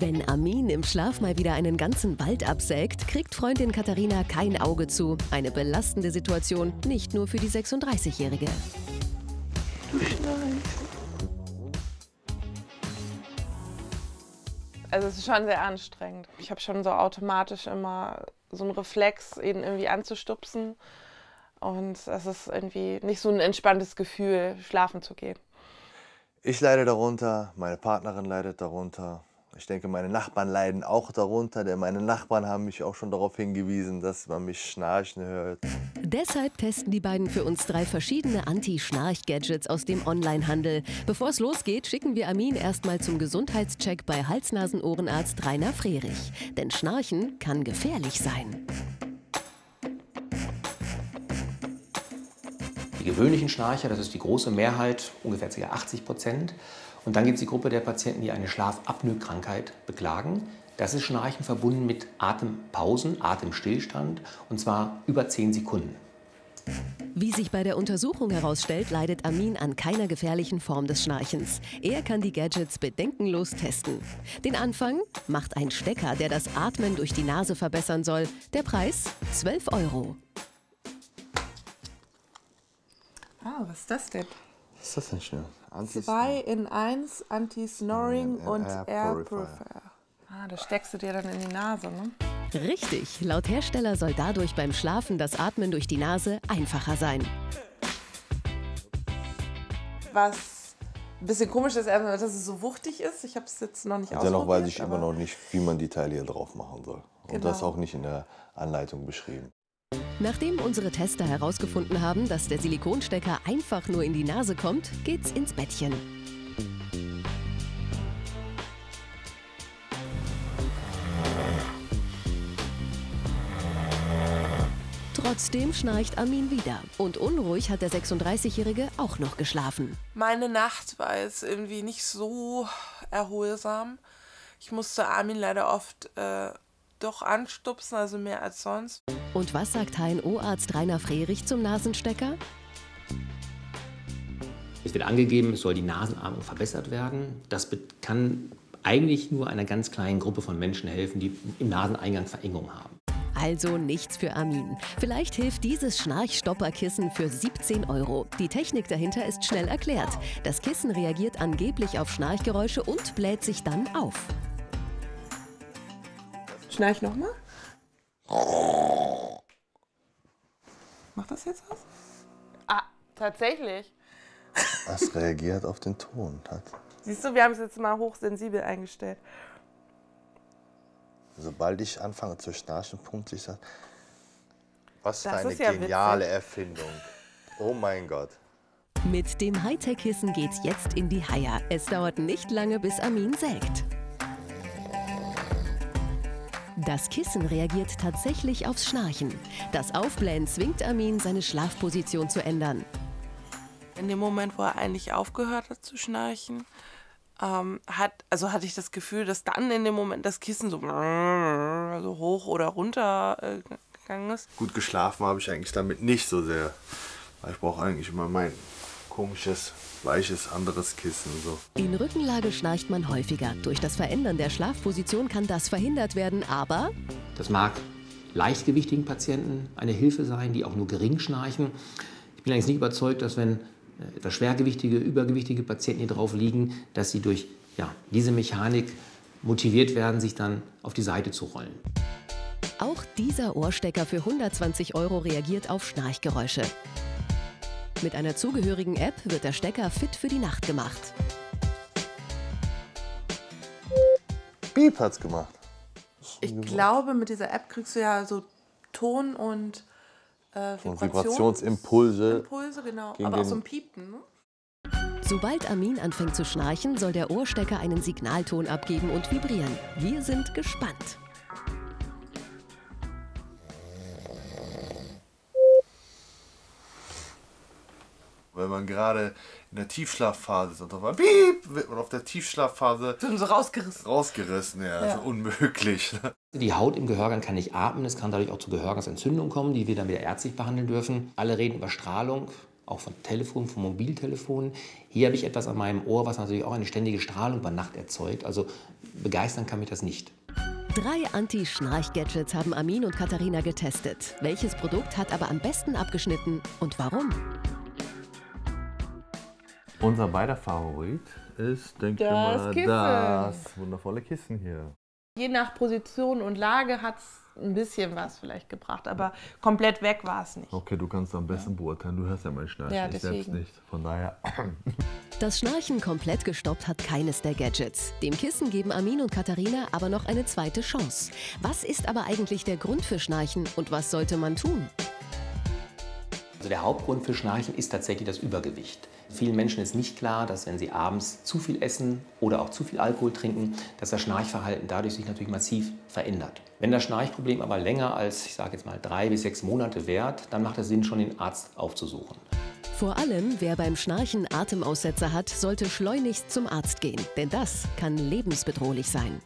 Wenn Amin im Schlaf mal wieder einen ganzen Wald absägt, kriegt Freundin Katharina kein Auge zu. Eine belastende Situation, nicht nur für die 36-Jährige. Du schnarchst. Also es ist schon sehr anstrengend. Ich habe schon so automatisch immer so einen Reflex, ihn irgendwie anzustupsen. Und es ist irgendwie nicht so ein entspanntes Gefühl, schlafen zu gehen. Ich leide darunter, meine Partnerin leidet darunter. Ich denke, meine Nachbarn leiden auch darunter, denn meine Nachbarn haben mich auch schon darauf hingewiesen, dass man mich schnarchen hört. Deshalb testen die beiden für uns 3 verschiedene Anti-Schnarch-Gadgets aus dem Onlinehandel. Bevor es losgeht, schicken wir Amin erstmal zum Gesundheitscheck bei Hals-Nasen-Ohrenarzt Rainer Frehrich. Denn Schnarchen kann gefährlich sein. Die gewöhnlichen Schnarcher, das ist die große Mehrheit, ungefähr ca. 80%. Und dann gibt es die Gruppe der Patienten, die eine Schlafapnoe-Krankheit beklagen. Das ist Schnarchen verbunden mit Atempausen, Atemstillstand, und zwar über 10 Sekunden. Wie sich bei der Untersuchung herausstellt, leidet Amin an keiner gefährlichen Form des Schnarchens. Er kann die Gadgets bedenkenlos testen. Den Anfang macht ein Stecker, der das Atmen durch die Nase verbessern soll. Der Preis 12 €. Ah, was ist das denn? Was ist das denn schnell? 2 in 1 Anti-Snoring und Air Purifier. Ah, das steckst du dir dann in die Nase, ne? Richtig, laut Hersteller soll dadurch beim Schlafen das Atmen durch die Nase einfacher sein. Was ein bisschen komisch ist, erstmal, dass es so wuchtig ist. Ich habe es jetzt noch nicht ausprobiert. Dennoch weiß ich immer noch nicht, wie man die Teile hier drauf machen soll. Und Genau. das ist auch nicht in der Anleitung beschrieben. Nachdem unsere Tester herausgefunden haben, dass der Silikonstecker einfach nur in die Nase kommt, geht's ins Bettchen. Trotzdem schnarcht Amin wieder. Und unruhig hat der 36-Jährige auch noch geschlafen. Meine Nacht war jetzt irgendwie nicht so erholsam. Ich musste Armin leider oft doch anstupsen, also mehr als sonst. Und was sagt HNO-Arzt Rainer Frehrich zum Nasenstecker? Es wird angegeben, es soll die Nasenatmung verbessert werden. Das kann eigentlich nur einer ganz kleinen Gruppe von Menschen helfen, die im Naseneingang Verengung haben. Also nichts für Amin. Vielleicht hilft dieses Schnarchstopperkissen für 17 €. Die Technik dahinter ist schnell erklärt. Das Kissen reagiert angeblich auf Schnarchgeräusche und bläht sich dann auf. Schnarch nochmal. Macht das jetzt was? Ah, tatsächlich. Es reagiert auf den Ton. Siehst du, wir haben es jetzt mal hochsensibel eingestellt. Sobald ich anfange zu schnarchen, pumpt sich das. Was für Das eine ist ja geniale witzig. Erfindung. Oh mein Gott. Mit dem Hightech-Kissen geht's jetzt in die Haia. Es dauert nicht lange, bis Amin sägt. Das Kissen reagiert tatsächlich aufs Schnarchen. Das Aufblähen zwingt Amin, seine Schlafposition zu ändern. In dem Moment, wo er eigentlich aufgehört hat zu schnarchen, hatte ich das Gefühl, dass dann in dem Moment das Kissen so hoch oder runter gegangen ist. Gut geschlafen habe ich eigentlich damit nicht so sehr. Weil ich brauche eigentlich immer mein komisches, weiches, anderes Kissen. So. In Rückenlage schnarcht man häufiger. Durch das Verändern der Schlafposition kann das verhindert werden, aber Das mag leichtgewichtigen Patienten eine Hilfe sein, die auch nur gering schnarchen. Ich bin allerdings nicht überzeugt, dass wenn etwas schwergewichtige, übergewichtige Patienten hier drauf liegen, dass sie durch diese Mechanik motiviert werden, sich dann auf die Seite zu rollen. auch dieser Ohrstecker für 120 € reagiert auf Schnarchgeräusche. Mit einer zugehörigen App wird der Stecker fit für die Nacht gemacht. Piep hat's gemacht. Ich glaube, mit dieser App kriegst du ja so Ton- und Vibrationsimpulse. Impulse, genau. gegen Aber auch den- so ein Piepen, ne? Sobald Amin anfängt zu schnarchen, soll der Ohrstecker einen Signalton abgeben und vibrieren. Wir sind gespannt. Wenn man gerade in der Tiefschlafphase ist und auf einmal Piep, wird man auf der Tiefschlafphase So rausgerissen. rausgerissen. Ja, das ist unmöglich. Ne? Die Haut im Gehörgang kann nicht atmen, es kann dadurch auch zu Gehörgangsentzündungen kommen, die wir dann wieder ärztlich behandeln dürfen. Alle reden über Strahlung. auch von Telefon, von Mobiltelefonen. Hier habe ich etwas an meinem Ohr, was natürlich auch eine ständige Strahlung bei Nacht erzeugt. Also begeistern kann mich das nicht. 3 Anti-Schnarch-Gadgets haben Amin und Katharina getestet. Welches Produkt hat aber am besten abgeschnitten und warum? Unser beider Favorit ist, denke ich mal, das wundervolle Kissen hier. Je nach Position und Lage hat es ein bisschen was vielleicht gebracht, aber komplett weg war es nicht. Okay, du kannst am besten beurteilen. Du hörst ja mein Schnarchen, Ja, ich deswegen. selbst nicht. Von daher... Das Schnarchen komplett gestoppt hat keines der Gadgets. Dem Kissen geben Amin und Katharina aber noch eine zweite Chance. Was ist aber eigentlich der Grund für Schnarchen und was sollte man tun? Also der Hauptgrund für Schnarchen ist tatsächlich das Übergewicht. Vielen Menschen ist nicht klar, dass wenn sie abends zu viel essen oder auch zu viel Alkohol trinken, dass das Schnarchverhalten dadurch sich natürlich massiv verändert. Wenn das Schnarchproblem aber länger als, ich sage jetzt mal, 3 bis 6 Monate währt, dann macht es Sinn, schon den Arzt aufzusuchen. Vor allem, wer beim Schnarchen Atemaussetzer hat, sollte schleunigst zum Arzt gehen, denn das kann lebensbedrohlich sein.